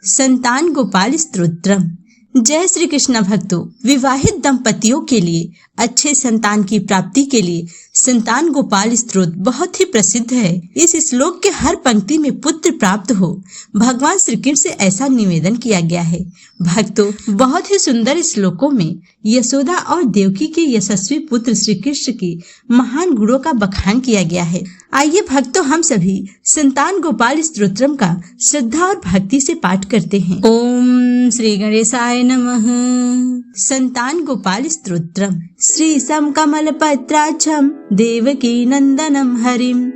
संतान गोपाल स्तोत्रम। जय श्री कृष्ण भक्तों, विवाहित दंपतियों के लिए अच्छे संतान की प्राप्ति के लिए संतान गोपाल स्तोत्र बहुत ही प्रसिद्ध है। इस श्लोक के हर पंक्ति में पुत्र प्राप्त हो, भगवान श्री कृष्ण से ऐसा निवेदन किया गया है। भक्तों, बहुत ही सुंदर श्लोकों में यशोदा और देवकी के यशस्वी पुत्र श्री कृष्ण की महान गुणों का बखान किया गया है। आइए भक्तों, हम सभी संतान गोपाल स्तोत्रम का श्रद्धा और भक्ति से पाठ करते हैं। ओम श्री गणेशाय नमः। संतान गोपाल स्तोत्रम। श्री सम कमल पत्राक्षम देवकी नंदनम हरिम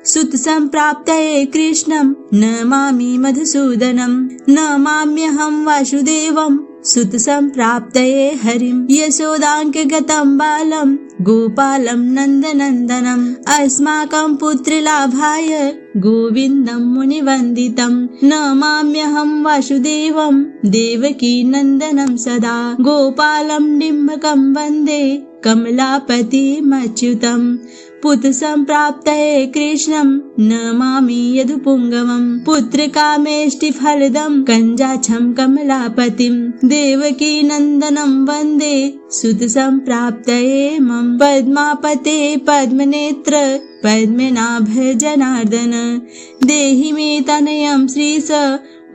सुत संप्राप्तये कृष्णं नमामि मधुसूदनं नमाम्यहं वासुदेवं सुत संप्राप्तये हरिं यशोदांके गतं बालं गोपालं नन्दनन्दनम् अस्माकं पुत्रलाभाय गोविन्दं मुनिवन्दितं नमाम्यहं वासुदेवं देवकी नन्दनं सदा गोपालं डिम्बकं वन्दे कमलापतिमच्युतम् पुत्र संप्राप्तये कृष्णं नमामि यदुपुंगवम् पुत्र कामेष्टि फलदं कंजाक्षं कमलापतिं देवकी नंदनं वन्दे सुत संप्राप्तये मम पद्मापते पद्मनेत्र पद्मनाभ जनार्दन देहि मे तनयं श्रीश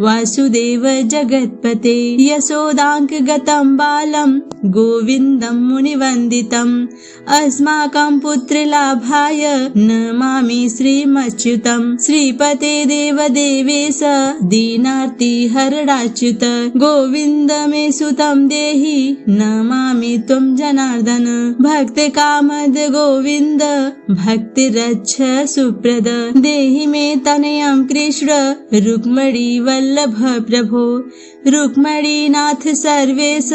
वासुदेव जगत्पते यशोदांक गतं बालं गोविन्दं मुनिवन्दितम् अस्माकं पुत्रलाभाय नमामि श्रीमच्युतं श्रीपते देवदेवेश दीनार्ति हरणाच्युत गोविन्द मे सुतं देहि नमामि त्वं जनार्दन भक्त कामद गोविन्द भक्ति रक्ष सुप्रद देहि मे तनयं कृष्ण रुक्मणी वल्लभ प्रभो रुक्मणीनाथ सर्वेश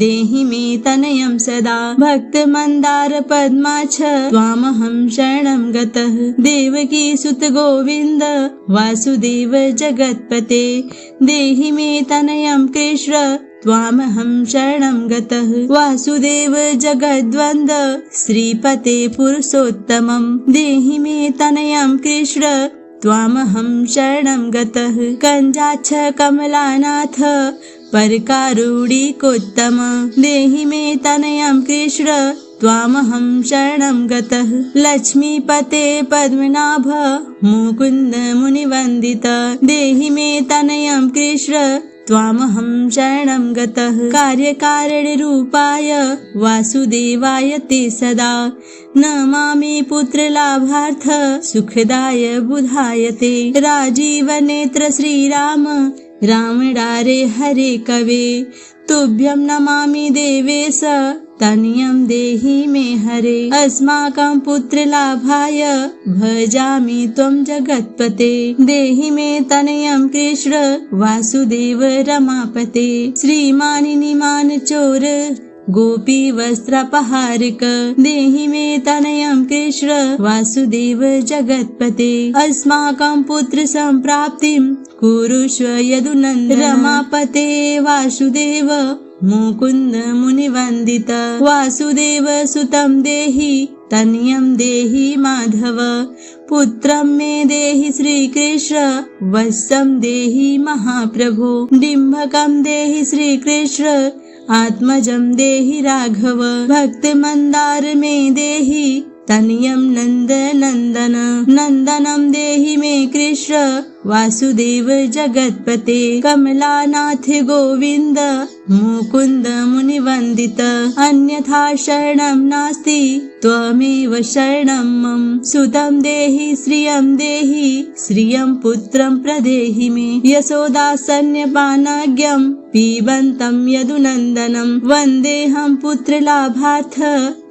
देहि मे तनयं सदा भक्त मंदार पद्माक्ष त्वामहं शरणं गतः देवकी सुत गोविन्द वासुदेव जगत्पते देहि मे तनयं कृष्ण त्वामहं शरणं गतः वासुदेव जगद्वन्द श्रीपते पुरुषोत्तमं देहि मे तनयं कृष्ण त्वामहं शरणं गतः कंजाक्ष कमलानाथ परकारुणिकोत्तम देहि मे तनयं कृष्ण त्वामहं शरणं गतः लक्ष्मीपते पद्मनाभ मुकुन्द मुनिवन्दित देहि मे तनयं कृष्ण त्वामहं शरणं गतः कार्यकारणरूपाय वासुदेवाय ते सदा नमामि पुत्रलाभार्थ सुखदाय बुधाय ते राजीवनेत्र श्रीराम रामडारे हरे कवे तुभ्यं नमामि देवेश तनयं देहि मे हरे अस्माकं पुत्रलाभाय भजामि त्वं जगत्पते देहि मे तनयं कृष्ण वासुदेव रमापते श्रीमानिनिमान चोर गोपी वस्त्रपहारिक देहि मे तनयं कृष्ण वासुदेव जगत्पते अस्माकं पुत्र संप्राप्तिं कुरुष्व यदुनन्दन रमापते वासुदेव मुकुन्द मुनिवन्दित वासुदेव सुतं देहि तनयं देहि माधव पुत्रं मे देहि श्रीकृष्ण वत्सं देहि महाप्रभो डिम्बकं देहि श्रीकृष्ण आत्मजं देहि राघव भक्त मंदार मे देहि तनयं नन्दनन्दन नन्दनं देहि मे कृष्ण वासुदेव जगत्पते कमलानाथ गोविन्द मुकुन्द मुनिवन्दित अन्यथा शरणं नास्ति त्वमेव शरणं मम सुतं देहि श्रियं पुत्रं प्रदेहि मे यशोदासन्यपानाज्ञं पीबन्तं यदुनन्दनं वन्देऽहं पुत्रलाभार्थ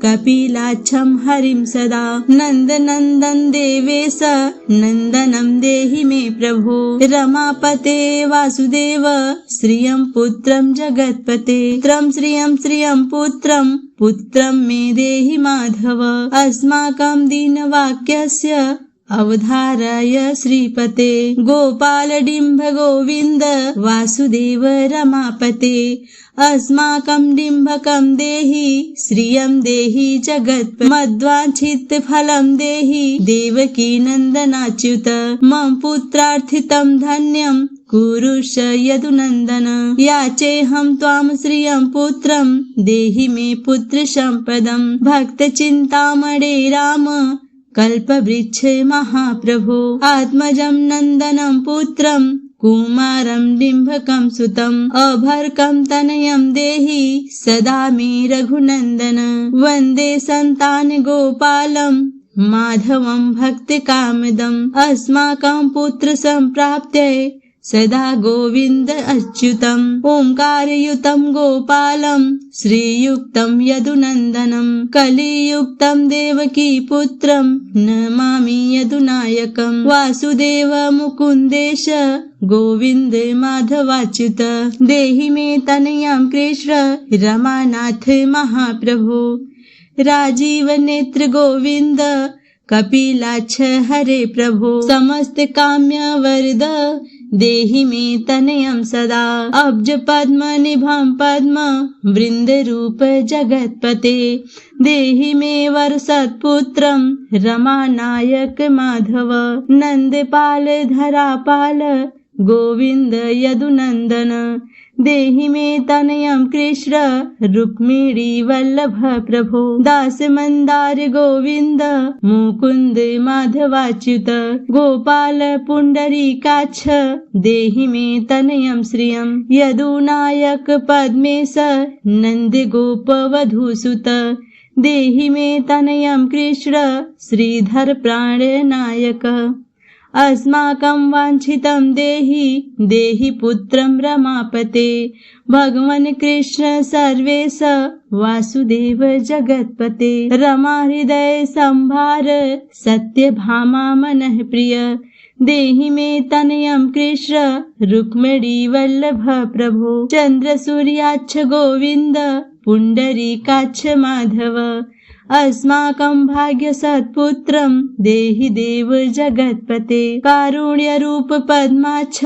कपिलाक्षं हरिं सदा नन्दनन्दन देवेश नन्दनं देहि मे प्रभो रमापते वासुदेव श्रियं पुत्रं जगत्पते श्रियं पुत्रं मे देहि माधव अस्माकं दीनवाक्यस्य अवधारय श्रीपते गोपाल डिम्ब गोविन्द वासुदेव रमापते अस्माकं डिम्बकं देहि श्रियं देहि जगत् मद्वांछित फलं देहि देवकी नन्दनाच्युत मम पुत्रार्थितं धन्यं कुरुष यदुनन्दन। याचेऽहं त्वां श्रियं पुत्रं देहि मे पुत्र सम्पदं। भक्त चिन्तामणे राम कल्पवृक्ष महाप्रभो। आत्मजं नन्दनं पुत्रं कुमारं डिम्भकं सुतम्। अभर्कं तनयं देहि सदा मे रघुनन्दन। वन्दे सन्तान गोपालं माधवं भक्तकामदम्। अस्माकं पुत्र सम्प्राप्त्यै सदा गोविन्द अच्युतम्। ओंकारयुतं गोपालं श्रीयुक्तं यदुनन्दनं। कलियुक्तं देवकी पुत्रं नमामि यदुनायकम्। वासुदेव मुकुन्देश गोविन्द माधवाच्युत। देहि मे तनयं कृष्ण रमानाथ महाप्रभो। राजीव नेत्र गोविन्द कपिलाक्ष हरे प्रभो। समस्त काम्य वरद देहि मे तनयं सदा। अब्ज पद्म निभं पद्म वृन्द रूप जगत्पते। देहि मे वर सत्पुत्रं रमानायक माधव। नन्दपाल धरापाल गोविन्द यदुनन्दन। देहि मे तनयं कृष्ण रुक्मिणी वल्लभ प्रभो। दास मंदार गोविन्द मुकुन्द माधवाच्युत। गोपाल पुण्डरीकाक्ष देहि मे तनयं श्रियं। यदुनायक पद्मेश नन्द गोप वधूसुत। देहि मे तनयं कृष्ण श्रीधर प्राणनायक। अस्माकं वाञ्छितं देहि देहि पुत्रं रमापते। भगवन् कृष्ण सर्वेश वासुदेव जगत्पते। रमा हृदय संभार सत्यभामा मनः प्रिय। देहि मे तनयं कृष्ण रुक्मिणी वल्लभ प्रभो। चन्द्र सूर्याक्ष गोविन्द पुण्डरीकाक्ष माधव। अस्माकं भाग्य सत्पुत्रं देहि देव जगत्पते। कारुण्य रूप पद्माक्ष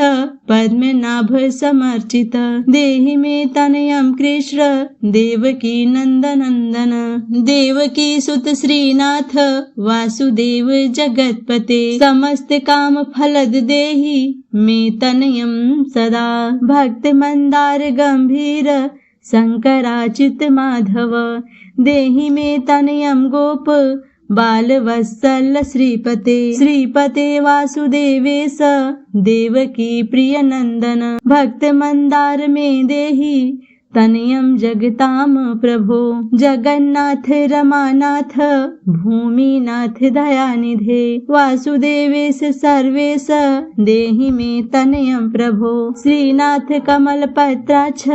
पद्मनाभ समर्चित। देहि मे तनयं कृष्ण देवकी नन्दनन्दन। देवकी सुत श्रीनाथ वासुदेव जगत्पते। समस्त काम फलद देहि मे तनयं सदा। भक्त मंदार गंभीर शंकराच्युत माधव। देहि मे तनयं गोप बालवत्सल श्रीपते। श्रीपते वासुदेवेश देवकी प्रिय नंदन। भक्त मंदार में देहि तनयं जगताम प्रभो। जगन्नाथ रमानाथ भूमिनाथ दयानिधे। वासुदेवेश सर्वेश देहि मे तनयं प्रभो। श्रीनाथ कमलपत्राक्ष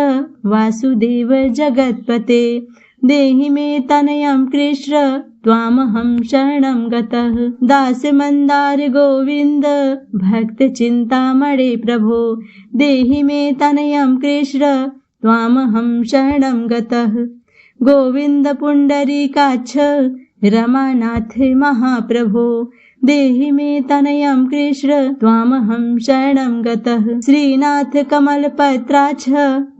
वासुदेव जगत्पते। देहि मे तनयं कृष्ण त्वामहं शरणं गतः। दास मंदार गोविन्द भक्त चिन्तामणे प्रभो। देहि मे तनयं कृष्ण त्वामहं शरणं गतः। गोविन्द पुण्डरीकाक्ष रमानाथ महाप्रभो। देहि मे तनयं कृष्ण त्वामहं शरणं गतः। श्रीनाथ कमलपत्राक्ष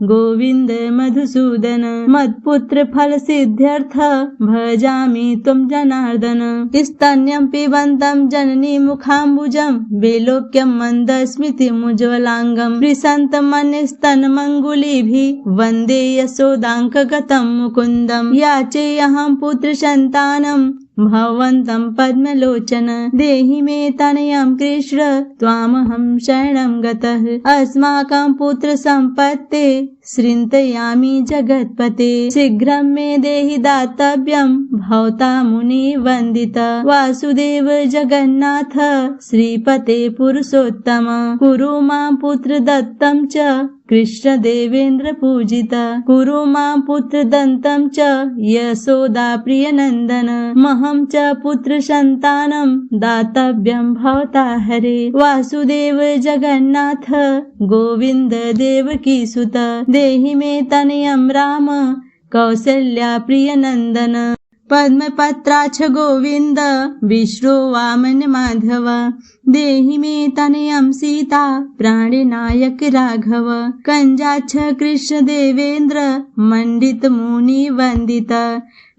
गोविन्द मधुसूदन। मत्पुत्र फल सिद्ध्यर्थ भजामि त्वं जनार्दन। स्तन्यं पिबन्तं जननी मुखाम्बुजं वैलोक्यं मन्दस्मितिमुज्ज्वलाङ्गं। वृषन्तमन्यस्तनमङ्गुलीभिः वन्दे यशोदाङ्कगतं मुकुन्दं। याचेऽहं पुत्रसन्तानं भवन्तं पद्मलोचन। देहि मे तनयं कृष्ण त्वामहं शरणं गतः। अस्माकं पुत्र सम्पत्ते श्रिन्तयामि जगत्पते। शीघ्रं मे देहि दातव्यं भवता मुनि वन्दित। वासुदेव जगन्नाथ श्रीपते पुरुषोत्तम। कुरु मां पुत्र दत्तं च कृष्ण देवेन्द्र पूजित। कुरु मां पुत्र दन्तं च यशोदा प्रिय नन्दन। महं च पुत्र सन्तानं दातव्यं भवता हरे। वासुदेव जगन्नाथ गोविन्द देवकी सुत। देहि मे तनयं राम कौसल्या प्रिय नन्दन। पद्मपत्राक्ष गोविन्द विष्णु वामन माधव। देहि मे तनयं सीता प्राणनायक राघव। कंजाक्ष कृष्ण देवेन्द्र मंडित मुनि वंदित।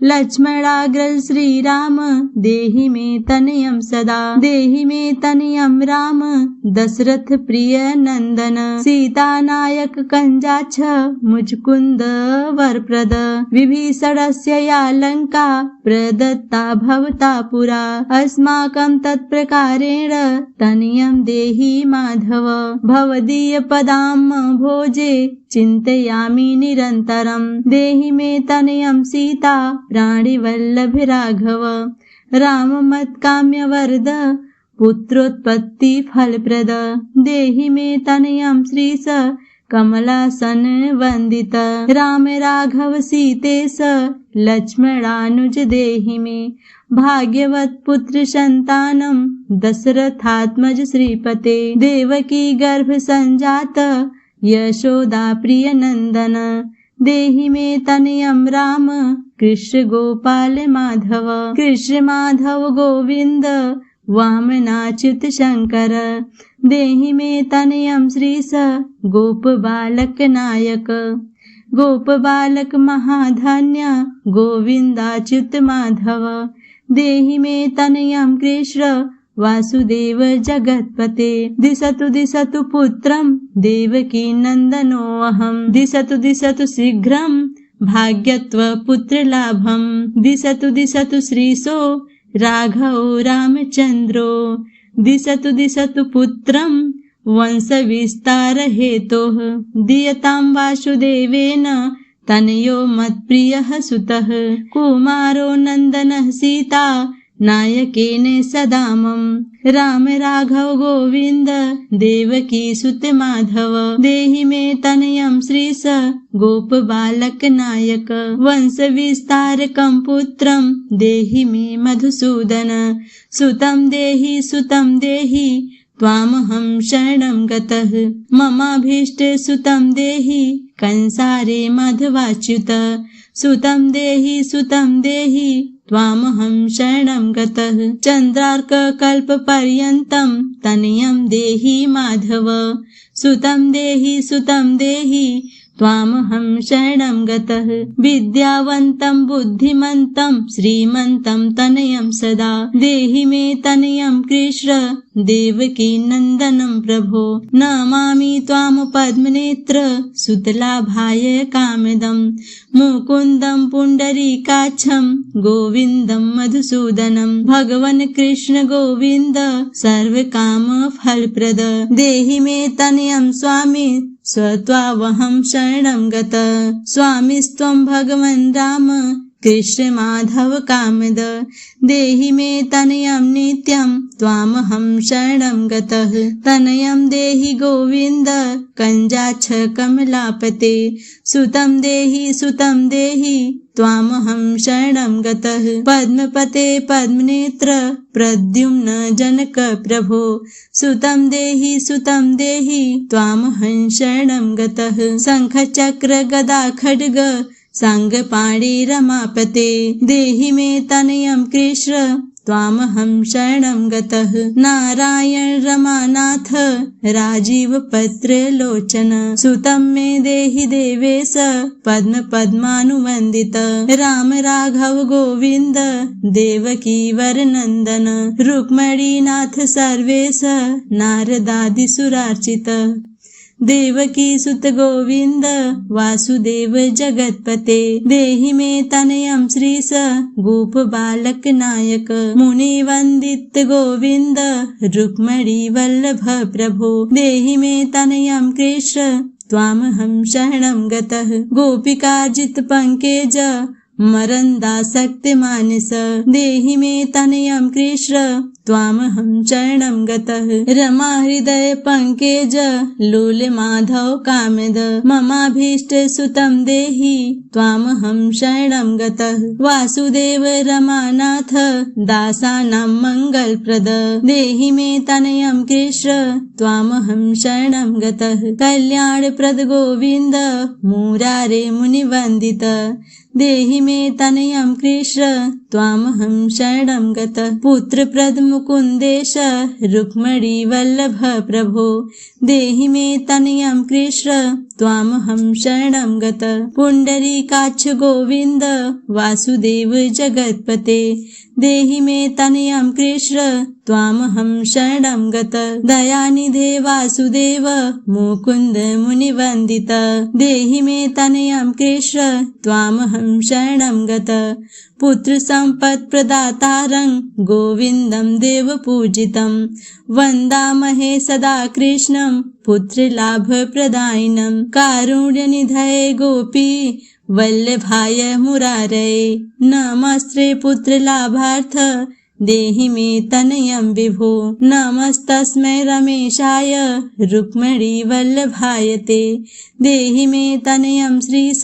लक्ष्मणाग्रज श्रीराम देहि मे तनयं सदा, देहि मे तनयं राम दशरथ प्रिय नंदन, सीता नायक कंजाक्ष मुचकुंद वरप्रद, विभीषणस्य या लंका प्रदत्ता भवता पुरा, अस्माकं तत्प्रकारेण तनयं देहि माधव, भवदीय पदां भोजे चिन्तयामि निरन्तरं, देहि मे तनयं सीता प्राणिवल्लभ राघव, राम मत्काम्य वरद पुत्रोत्पत्ति फलप्रद, देहि मे तनयं श्रीश कमलासन वंदित, राम राघव सीतेश लक्ष्मणानुज देहि मे, भाग्यवत पुत्र संतानम दशरथात्मज श्रीपते, देवकी गर्भ संजात यशोदा प्रिय नंदन, देहि मे तनयं राम कृष्ण गोपाल माधव, कृष्ण माधव गोविंद वामनाच्युत शंकर, देहि मे तनयं श्रीश गोप बालक नायक, गोप बालक महाधन्य गोविंदाच्युत माधव, देहि मे तनयं कृष्ण वासुदेव जगत्पते, दिशतु दिशतु पुत्रं देवकी नंदनोऽहं, दिशतु दिशतु शीघ्रं भाग्यत्व पुत्र लाभं, दिशतु दिशतु श्रीशो राघव रामचंद्रो, दिशतु दिशतु पुत्रं वंश विस्तार हेतोः, दीयतां वासुदेवेन तनयो मत्प्रियः सुतः, कुमारो नंदनः सीता नायकेन सदामं, राम राघव गोविंद देवकी सुत माधव, देहि मे तनयं श्रीश गोप बालक नायक, वंश विस्तारकं पुत्रं देहि मे मधुसूदन, सुतं देहि त्वामहं शरणं गतः, ममाभीष्ट सुतं देहि कंसारे मध्वाच्युत, सुतं देहि त्वामहं शरणं गतः, चन्द्रार्क कल्प पर्यन्तं तनयं देहि माधव, सुतं देहि त्वामहं शरणं गतः, विद्यावन्तं बुद्धिमन्तं श्रीमन्तं तनयं सदा, देहि मे तनयं कृष्ण देवकी नंदनं प्रभो, नमामि त्वां पद्मनेत्र सुतलाभाय कामदं, मुकुन्दं पुण्डरीकाक्षं गोविन्दं मधुसूदनं, भगवन् कृष्ण गोविन्द सर्वकाम फलप्रद, देहि मे तनयं स्वामी स्वत्वावहं शरणं गत, स्वामिस्त्वं भगवन् राम कृष्ण माधव कामद, देहि मे तनयं नित्यं त्वामहं शरणं गतः, तनयं देहि गोविन्द कंजाक्ष कमलापते, सुतं देहि त्वामहं शरणं गतः, पद्मपते पद्मनेत्र प्रद्युम्न जनक प्रभो, सुतं देहि त्वामहं शरणं गतः, शंख चक्र गदा खड्ग सांगपाणि रमापते, देहि मे तनयं कृष्ण त्वामहं शरणं गतः, नारायण रमानाथ राजीव पत्र लोचन, सुतं मे देहि देवेश पद्म पद्मानुवंदित, राम राघव गोविंद देवकी वरनंदन, रुक्मिणीनाथ सर्वेश नारदादि सुरार्चित, देवकी सुत गोविंद वासुदेव जगत्पते, देहि मे तनयं श्रीश गोप बालक नायक, मुनि वंदित गोविंद रुक्मिणी वल्लभ प्रभो, देहि मे तनयं कृष्ण त्वामहं शरणं गतः, गोपिकाजित पंकज मरन्दासक्त मानस, देहि मे तनयं कृष्ण त्वामहं शरणं गतः, रमा हृदय पंकज लोल माधव कामद, ममाभीष्ट सुतं देहि त्वामहं शरणं गतः, वासुदेव रमानाथ दासानां मंगलप्रद, देहि मे तनयं कृष्ण त्वामहं शरणं गतः, कल्याणप्रद गोविंद मुरारे मुनिवंदित, देहि मे तनयं कृष्ण त्वामहं शरणं गतः। पुत्रप्रद मुकुन्देश रुक्मिणी वल्लभ प्रभो, देहि मे तनयं कृष्ण त्वामहं शरणं गतः। पुण्डरीकाक्ष गोविन्द वासुदेव जगत्पते, देहि मे तनयं कृष्ण त्वामहं शरणं गतः। दयानिधे वासुदेव मुकुन्द मुनिवन्दित, देहि मे तनयं कृष्ण त्वामहं शरणं गतः। पुत्र सम्पत् प्रदातारं गोविन्दं देवपूजितं, वन्दामहे सदा कृष्णं पुत्रलाभ प्रदायिनं। कारुण्यनिधये गोपी वल्लभाय मुरारये, नमस्ते पुत्रलाभार्थ देहि मे तनयं विभो। नमस्तस्मै रमेशाय रुक्मिणी वल्लभाय ते, देहि मे तनयं श्रीश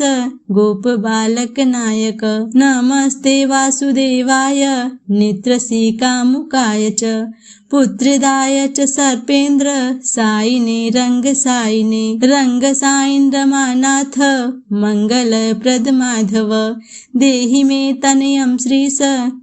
गोपबालकनायक। नमस्ते वासुदेवाय नेत्रसीकामुकाय च, पुत्रदाय च सर्पेन्द्र सायिने रङ्गसायिने। रङ्गसायिन् रमानाथ मङ्गलप्रद माधव, देहि मे तनयं श्रीश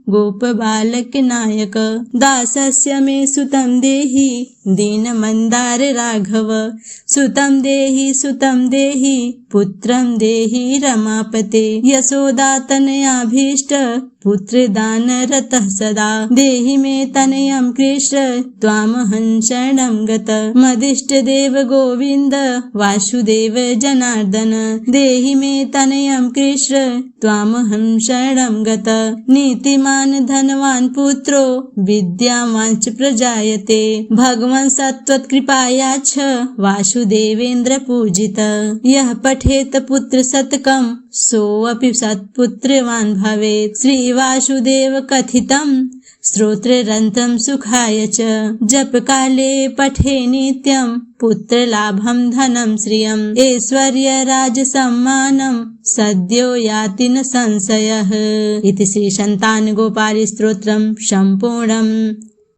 गोपबालकनायक। दासस्य मे सुतं देहि दीनमन्दार राघव, सुतं देहि पुत्रं देहि रमापते। यशोदातनयाभीष्ट पुत्रदानरतः सदा, देहि मे तनयं कृष्ण त्वामहं शरणं गतः। मदिष्टदेव गोविन्द वासुदेव जनार्दन, देहि मे तनयं कृष्ण त्वामहं शरणं गतः। नीतिमान् धनवान् पुत्रो विद्यावान् च प्रजायते, भगवन् सत्त्वत्कृपायाच्छ वासुदेवेन्द्र पूजितः। यः पठेत पुत्रशतकं सोऽपि सत्पुत्रवान् भवेत्। श्रीवासुदेव कथितं श्रोत्ररन्ध्रं सुखाय च, जपकाले पठे नित्यं पुत्रलाभं धनं श्रियम्। ऐश्वर्यराजसम्मानं सद्यो याति न संशयः। इति श्री संतान गोपाल स्तोत्रम् सम्पूर्णम्।